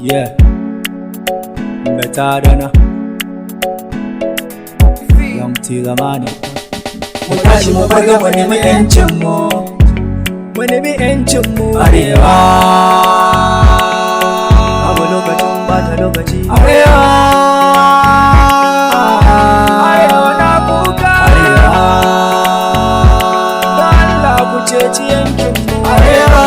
Yeah, Metadana, Young Tilamani. Mu tashi mu farga mu nemi ƴancin mu. Mu nemi ƴancin mu. Arewa. Babu lokacin bata lokaci. Arewa. Arewa na kuka. Arewa. Da Allah ku ceci yankin mu. Arewa.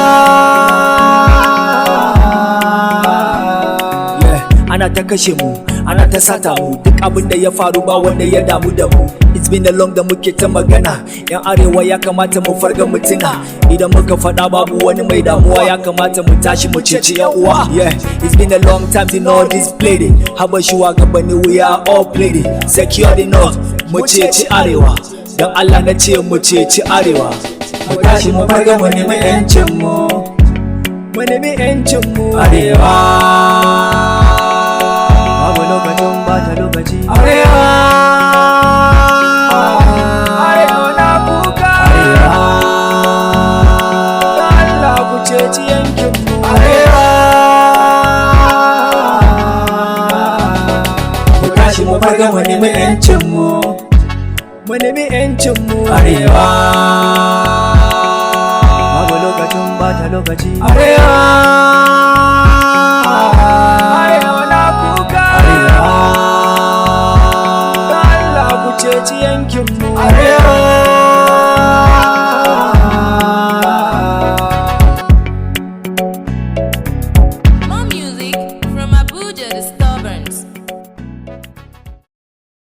Ana ta kashe mu, ana ta sata mu, duk abin da ya faru ba wanda ya damu da mu. It's been a long da muke ta magana, yan arewa ya kamata mu farga mutuna. Idan muka faɗa babu wani mai damuwa, ya kamata mu tashi mu ceci yan uwa. Yeah, it's been a long time in all this bleeding. Haba shugabanni we are all bleeding. Secure the north, mu ceci arewa. Dan Allah na ce mu ceci arewa. Mu tashi mu farga mu nemi ƴancin mu. Mu nemi ƴancin mu. Arewa. Babu lokacin bata lokaci. Arewa. Arewa na kuka. Arewa. Da Allah ku ceci yankin mu. Arewa. Mu tashi mu farga mu nemi ƴancin mu. Mu nemi ƴancin mu. Arewa. Babu lokacin bata lokaci. Arewa. Arewa na kuka. Arewa. Da Allah ku ceci yankin mu. Arewa.